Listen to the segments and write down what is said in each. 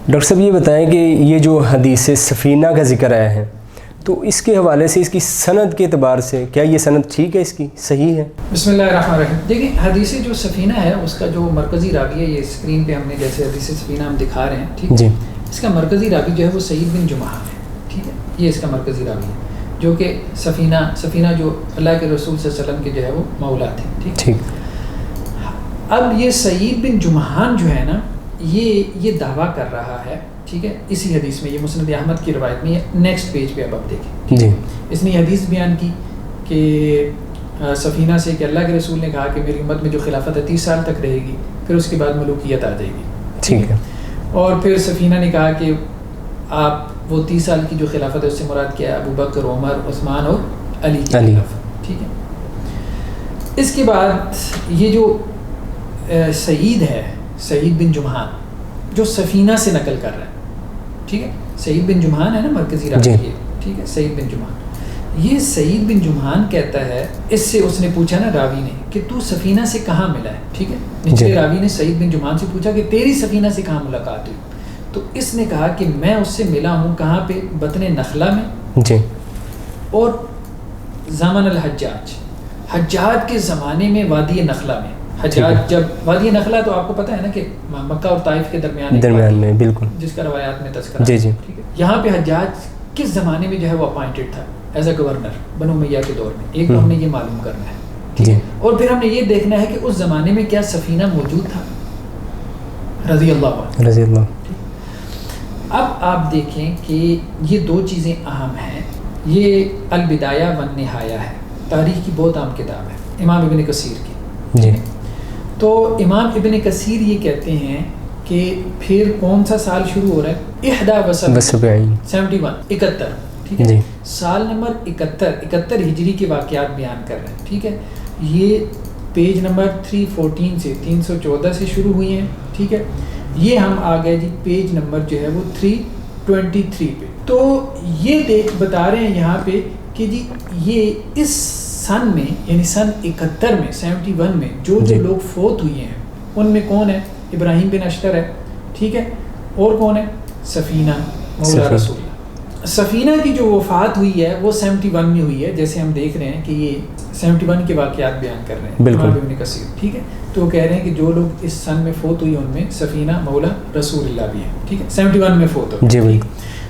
Doctor صاحب یہ بتائیں کہ یہ جو حدیث سفینہ کا ذکر آیا ہے تو اس کے حوالے سے اس کی سند کے اعتبار سے کیا یہ سند ٹھیک ہے، اس کی صحیح ہے؟ بسم اللہ الرحمن الرحیم. دیکھیں حدیث جو سفینہ ہے اس کا جو مرکزی راوی ہے، یہ اسکرین پہ ہم نے جیسے حدیث سفینہ ہم دکھا رہے ہیں، ٹھیک ہے جی. اس کا مرکزی راوی جو ہے وہ سعید بن جمحان ہے، ٹھیک ہے، یہ اس کا مرکزی راوی ہے جو کہ سفینہ جو اللہ کے رسول صلی اللہ علیہ وسلم کے جو ہے وہ مولا تھے، ٹھیک. اب یہ سعید بن جمحان جو ہے نا یہ دعویٰ کر رہا ہے، ٹھیک ہے، اسی حدیث میں، یہ مسند احمد کی روایت میں، یہ نیکسٹ پیج پہ اب آپ دیکھیں جی. اس نے یہ حدیث بیان کی کہ سفینہ سے کہ اللہ کے رسول نے کہا کہ میری امت میں جو خلافت ہے 30 سال تک رہے گی، پھر اس کے بعد ملوکیت آ جائے گی، ٹھیک ہے. اور پھر سفینہ نے کہا کہ آپ وہ 30 سال کی جو خلافت ہے اس سے مراد کیا ہے ابو بکر، عمر، عثمان اور علی کی خلافت، ٹھیک ہے. اس کے بعد یہ جو سعید ہے، سعید بن جمحان جو سفینہ سے نقل کر رہا ہے، ٹھیک ہے، سعید بن جمحان ہے نا مرکزی راوی، ٹھیک ہے، سعید بن جمحان. یہ سعید بن جمحان کہتا ہے، اس سے اس نے پوچھا نا راوی نے کہ تو سفینہ سے کہاں ملا ہے، ٹھیک ہے، نچلے راوی نے سعید بن جمحان سے پوچھا کہ تیری سفینہ سے کہاں ملاقات ہوئی، تو اس نے کہا کہ میں اس سے ملا ہوں کہاں پہ، بطن نخلہ میں، جی. اور زمن حجاج کے زمانے میں وادی نخلہ میں. حجاج جب وادی نخلہ تو آپ کو پتہ ہے نا کہ مکہ اور طائف کے درمیان میں، بالکل، جس کا روایات میں تذکرہ، جی جی، ٹھیک ہے. یہاں پہ حجاج کس زمانے میں جو ہے وہ اپوائنٹڈ تھا ایز اے گورنر بنو امیہ کے دور میں، ایک تو ہم نے یہ معلوم کرنا ہے، جی. اور پھر ہم نے یہ دیکھنا ہے کہ اس زمانے میں کیا سفینہ موجود تھا رضی اللہ عنہ. اب آپ دیکھیں کہ یہ دو چیزیں اہم ہیں. یہ البدایہ والنہایہ ہے، تاریخ کی بہت عام کتاب ہے امام ابن کثیر کی، جی. تو امام ابن کثیر یہ کہتے ہیں کہ پھر کون سا سال شروع ہو رہا ہے، 71، ٹھیک ہے، سال نمبر 71 ہجری کے واقعات بیان کر رہے ہیں، ٹھیک ہے. یہ پیج نمبر 314 سے 314 سے شروع ہوئی ہیں، ٹھیک ہے. یہ ہم آ گئے جی پیج نمبر جو ہے وہ 323 پہ. تو یہ بتا رہے ہیں یہاں پہ کہ جی یہ اس سن میں یعنی سن 71 میں 71 میں جو لوگ فوت ہوئے ہیں ان میں کون ہے، ابراہیم بن اشتر ہے، ٹھیک ہے، اور کون ہے، سفینہ مولا رسول اللہ. سفینہ کی جو وفات ہوئی ہے وہ 71 میں ہوئی ہے، جیسے ہم دیکھ رہے ہیں کہ یہ 71 کے واقعات بیان کر رہے ہیں امام ابن کثیر، ٹھیک ہے. تو وہ کہہ رہے ہیں کہ جو لوگ اس سن میں فوت ہوئی ان میں سفینہ مولا رسول اللہ بھی ہے، ٹھیک ہے، 71 میں فوت ہوئی. جی بھائی.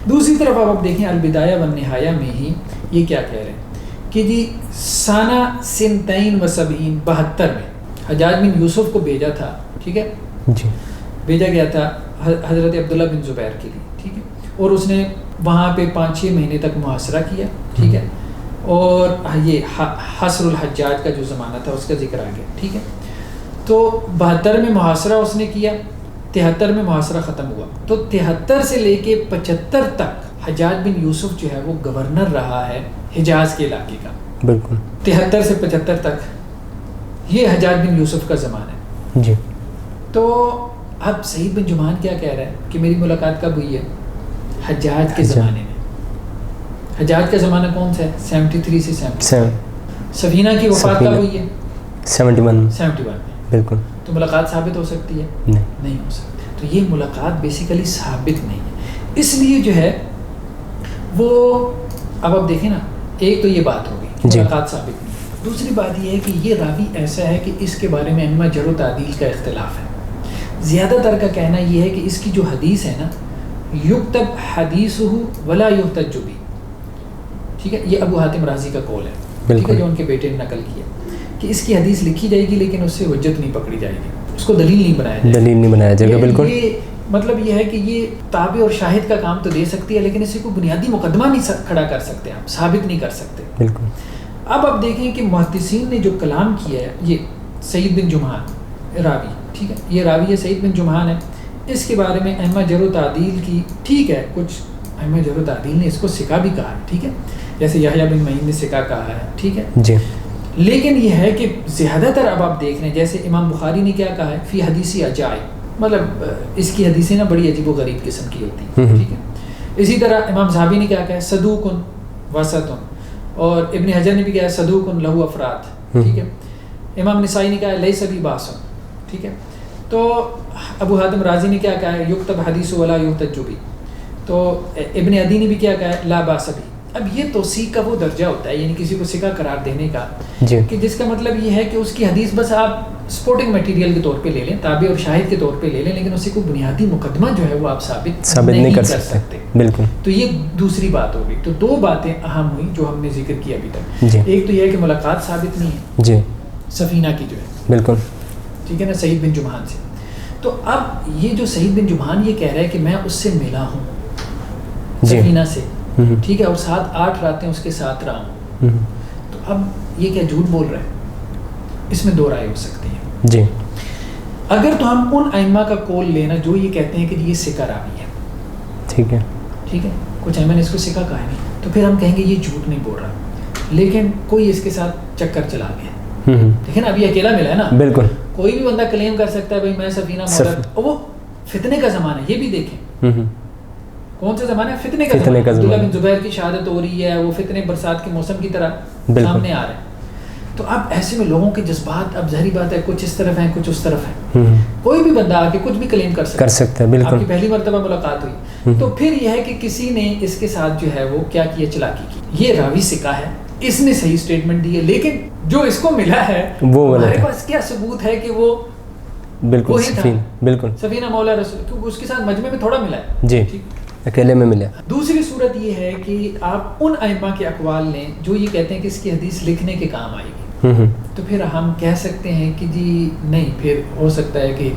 دوسری طرف آپ دیکھیں البدایہ والنہایہ میں ہی یہ کیا کہہ رہے ہیں کہ جی سانہ 72 میں حجاج بن یوسف کو بھیجا تھا، ٹھیک ہے، جی، بھیجا گیا تھا حضرت عبداللہ بن زبیر کے لیے، ٹھیک ہے، اور اس نے وہاں پہ 5-6 مہینے تک محاصرہ کیا، ٹھیک ہے، اور یہ حصر الحجاج کا جو زمانہ تھا اس کا ذکر آ گیا، ٹھیک ہے. تو 72 میں محاصرہ اس نے کیا، 73 میں محاصرہ ختم ہوا. تو 73 سے لے کے 75 تک حجاج بن یوسف جو ہے وہ گورنر رہا ہے حجاز کے علاقے کا، بالکل. 73 سے 75 تک یہ حجاج بن یوسف کا زمانہ ہے. جی. تو اب سعید بن جمحان کیا کہہ رہا ہے کہ میری ملاقات کب ہوئی ہے، حجاج کے زمانے میں. حجاج کا زمانہ کون سا ہے، 73 سے 77. سفینہ کی وفات کب ہوئی ہے، 71 میں. بالکل. تو ملاقات ثابت ہو سکتی ہے، نہیں ہو سکتی. تو یہ ملاقات بیسیکلی ثابت نہیں ہے، اس لیے جو ہے وہ اب آپ دیکھیں نا، ایک تو یہ بات ہوگی ملاقات ثابت نہیں. دوسری بات یہ ہے کہ یہ راوی ایسا ہے کہ اس کے بارے میں ائمہ جرح و تعدیل کا اختلاف ہے. زیادہ تر کا کہنا یہ ہے کہ اس کی جو حدیث ہے نا، یکتب حدیثہ ولا یحتج بہ، ٹھیک ہے، یہ ابو حاتم رازی کا قول ہے، ٹھیک ہے، جو ان کے بیٹے نے نقل کیا کہ اس کی حدیث لکھی جائے گی لیکن اس سے حجت نہیں پکڑی جائے گی، اس کو دلیل نہیں بنایا جائے گا. بالکل. یہ مطلب یہ ہے کہ یہ تابع اور شاہد کا کام تو دے سکتی ہے لیکن اسے کوئی بنیادی مقدمہ نہیں کھڑا کر سکتے، آپ ثابت نہیں کر سکتے. بالکل. اب آپ دیکھیں کہ محدثین نے جو کلام کیا ہے، یہ سعید بن جمحان راوی، ٹھیک ہے، یہ راوی ہے سعید بن جمحان ہے. اس کے بارے میں ائمہ جرح و تعدیل کی، ٹھیک ہے، کچھ ائمہ جرح و تعدیل نے اس کو ثقہ بھی کہا ہے، ٹھیک ہے، جیسے یحییٰ بن معین نے ثقہ کہا ہے، ٹھیک ہے. جی. لیکن یہ ہے کہ زیادہ تر اب آپ دیکھ رہے ہیں جیسے امام بخاری نے کیا کہا ہے، فی حدیث عجائب، مطلب اس کی حدیثیں نا بڑی عجیب و غریب قسم کی ہوتی ہیں، ٹھیک ہے. اسی طرح امام صحابی نے کیا کہا ہے، صدوق وسط، اور ابن حجر نے بھی کہا ہے صدوق لہو افراد، ٹھیک ہے. امام نسائی نے کہا ہے لیس بی باس، ٹھیک ہے. تو ابو حاتم رازی نے کیا کہا ہے؟ یکتب حدیث ولا یحتج بہ. تو ابن عدی نے بھی کیا کہا ہے؟ لا باس بہ. اب یہ توثیق کا وہ درجہ ہوتا ہے، یعنی کسی کو ثقہ قرار دینے کا، کہ جس کا مطلب یہ ہے کہ اس کی حدیث بس آپ سپورٹنگ میٹیریل کے طور پہ لے لیں، تابع اور شاہد کے طور پہ لے لیں، لیکن اسی کو بنیادی مقدمہ جو ہے وہ آپ ثابت نہیں کر سکتے. بالکل. تو یہ دوسری بات ہوگی. تو دو باتیں اہم ہوئی جو ہم نے ذکر کی ابھی تک. ایک تو یہ ہے کہ ملاقات ثابت نہیں ہے جی سفینہ کی جو ہے، بالکل ٹھیک ہے نا، سعید بن جمحان سے. تو اب یہ جو سعید بن جمحان یہ کہہ رہا ہے کہ میں اس سے ملا ہوں سفینہ سے، ٹھیک ہے، اور 7-8 راتیں اس کے ساتھ رہا ہوں. تو اب یہ کیا جھوٹ بول رہا ہے؟ اس میں دو رائے ہو سکتی ہیں. جی اگر تو ہم ان ائمہ کا قول لینا جو یہ کہتے ہیں کہ یہ ثقہ راوی ہے، ٹھیک ہے، ٹھیک ہے، کچھ ائمہ نے اس کو ثقہ کہا نہیں، تو پھر ہم کہیں گے یہ جھوٹ نہیں بول رہا، لیکن کوئی اس کے ساتھ چکر چلا گیا. دیکھیں نا، ابھی اکیلا ملا ہے نا. بالکل. کوئی بھی بندہ کلیم کر سکتا ہے بھائی میں سفینہ مولد، اور وہ فتنے کا زمانہ ہے. یہ بھی دیکھیں کون سا زمانہ ہے؟ فتنے کا زمانہ. عبداللہ بن زبیر کی شہادت ہو رہی ہے، وہ فتنے برسات کے موسم کی طرح سامنے آ رہے ہیں. تو اب ایسے میں لوگوں کے جذبات، اب ظاہری بات ہے کچھ اس طرف ہیں کچھ اس طرف ہیں. کوئی بھی بندہ آ کے کچھ بھی کلیم کر سکتا ہے. بالکل. آپ کی پہلی مرتبہ ملاقات ہوئی تو پھر یہ ہے کہ کسی نے اس کے ساتھ جو ہے وہ کیا کیا، چلاکی کی. یہ راوی ثقہ ہے، اس نے صحیح اسٹیٹمنٹ دی ہے، لیکن جو اس کو ملا ہے وہ ہمارے پاس کیا ثبوت ہے کہ وہ بالکل سفینہ مولا رسول، کیونکہ اس کے ساتھ مجمع میں تھوڑا ملا ہے. جی اکیلے میں ملا. دوسری صورت یہ ہے کہ آپ ان ائمہ کے اقوال لیں جو یہ کہتے ہیں کہ اس کی حدیث لکھنے کے کام آئے گی. تو پھر ہم کہہ سکتے ہیں کہ جی نہیں، پھر ہو سکتا ہے کہ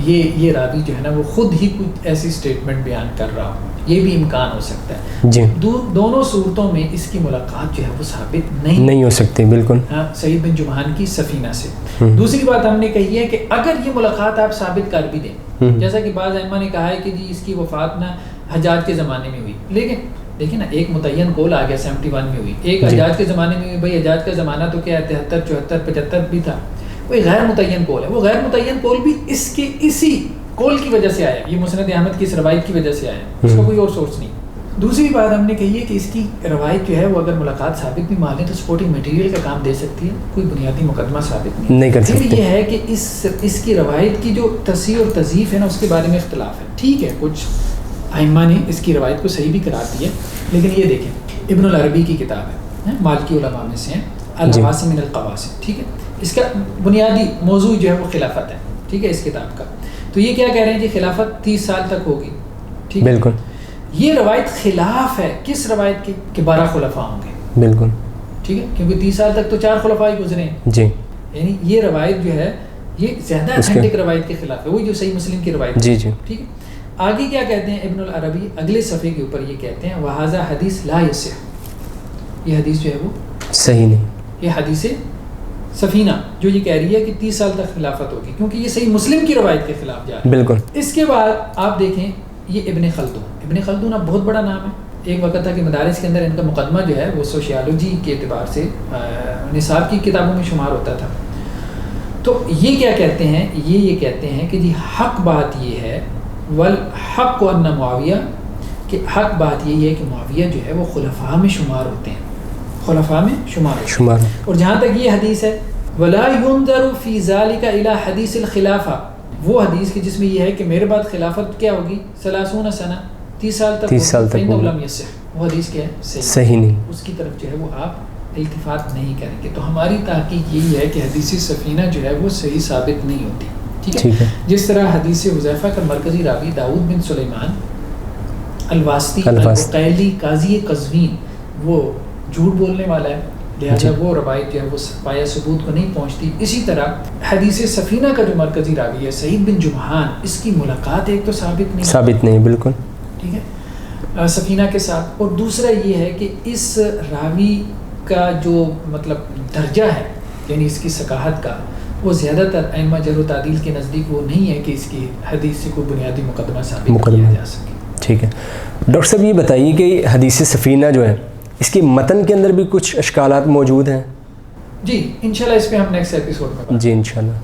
یہ راوی جو ہے نا وہ خود ہی کچھ ایسی اسٹیٹمنٹ بیان کر رہا ہو، یہ بھی امکان ہو سکتا ہے. جی دونوں صورتوں میں اس کی ملاقات جو ہے وہ ثابت نہیں ہو سکتی. بالکل. ہاں، سعید بن جمحان کی سفینہ سے. دوسری بات ہم نے کہی ہے کہ اگر یہ ملاقات آپ ثابت کر بھی دیں، جیسا کہ بعض ائمہ نے کہا ہے کہ جی اس کی وفات نا حجاج کے زمانے میں ہوئی، لیکن دیکھیں نا ایک متعین قول آ گیا 71 میں ہوئی، ایک حجاج کے زمانے میں ہوئی. بھائی حجاج کا زمانہ تو کیا 73 74 75 بھی تھا، وہ غیر متعین قول ہے. وہ غیر متعین قول بھی اس کے اسی قول کی وجہ سے آیا، یہ مسند احمد کی اس روایت کی وجہ سے آیا، اس کا کوئی اور سورس نہیں. دوسری بات ہم نے کہی ہے کہ اس کی روایت جو ہے وہ اگر ملاقات ثابت بھی مان لیں تو سپورٹنگ میٹیریل کا کام دے سکتی ہے، کوئی بنیادی مقدمہ ثابت نہیں کر سکتی. یہ ہے کہ اس کی روایت کی جو تصحیح اور تضعیف ہے نا اس کے بارے میں اختلاف ہے. ٹھیک ہے، کچھ ائمہ نے اس کی روایت کو صحیح بھی قرار دیا، لیکن یہ دیکھیں ابن العربی کی کتاب ہے، مالکی علماء میں سے ہیں، العواصم من القواصم. ٹھیک ہے، اس کا بنیادی موضوع جو ہے وہ خلافت ہے. ٹھیک ہے، اس کتاب کا تو یہ کیا کہہ رہے ہیں جی خلافت 30 سال تک ہوگی. ٹھیک ہے، بالکل. یہ روایت خلاف ہے کس روایت کی کہ 12 خلفاء ہوں گے. بالکل. ٹھیک ہے، کیونکہ 30 سال تک تو 4 خلفاء ہی گزرے ہیں. جی یعنی یہ روایت جو ہے یہ زیادہ اتھینٹک روایت کے خلاف ہے، وہی جو صحیح مسلم کی روایت. جی جی. ٹھیک ہے، آگے کیا کہتے ہیں ابن العربی اگلے صفحے کے اوپر یہ کہتے ہیں وہذا حدیث لا یصح، یہ حدیث جو ہے وہ صحیح نہیں. یہ حدیث سفینہ جو یہ کہہ رہی ہے کہ 30 سال تک خلافت ہوگی، کیونکہ یہ صحیح مسلم کی روایت کے خلاف جا رہا ہے. بالکل. اس کے بعد آپ دیکھیں یہ ابن خلدون اب بہت بڑا نام ہے. ایک وقت تھا کہ مدارس کے اندر ان کا مقدمہ جو ہے وہ سوشیالوجی کے اعتبار سے نصاب کی کتابوں میں شمار ہوتا تھا. تو یہ کیا کہتے ہیں، یہ کہتے ہیں کہ جی حق بات یہ ہے والحق ان معاویہ، کہ حق بات یہ ہے کہ معاویہ جو ہے وہ خلفاء میں شمار ہوتے ہیں، خلفاء میں شمار. اور جہاں تک یہ حدیث ہے ولا ينظر في ذلك الى حدیث الخلافہ، وہ حدیث کی جس میں یہ ہے کہ میرے بعد خلافت کیا ہوگی 30 سنہ، 30 سال تک، لم يصح، وہ حدیث کیا ہے صحیح نہیں، اس کی طرف جو ہے وہ آپ التفات نہیں کریں گے. تو ہماری تحقیق یہی ہے کہ حدیث سفینہ جو ہے وہ صحیح ثابت نہیں ہوتی. ٹھیک ہے، جس طرح حدیث حذیفہ کا مرکزی راوی داؤد بن سلیمان الواسطی العقیلی قاضی قزوین وہ جھوٹ بولنے والا ہے، لہذا وہ روایت جو ہے وہ پایا ثبوت کو نہیں پہنچتی. اسی طرح حدیث سفینہ کا جو مرکزی راوی ہے سعید بن جمحان، اس کی ملاقات ایک تو ثابت نہیں. بالکل. ٹھیک ہے، سفینہ کے ساتھ. اور دوسرا یہ ہے کہ اس راوی کا جو مطلب درجہ ہے یعنی اس کی ثقافت کا، وہ زیادہ تر ائمہ جرح و تعدیل کے نزدیک وہ نہیں ہے کہ اس کی حدیث سے کوئی بنیادی مقدمہ ثابت کیا جا سکے. ٹھیک ہے ڈاکٹر صاحب، یہ بتائیے کہ حدیث سفینہ جو ہے اس کی متن کے اندر بھی کچھ اشکالات موجود ہیں؟ جی انشاءاللہ اس پہ ہم نیکسٹ ایپیسوڈ میں جی انشاءاللہ.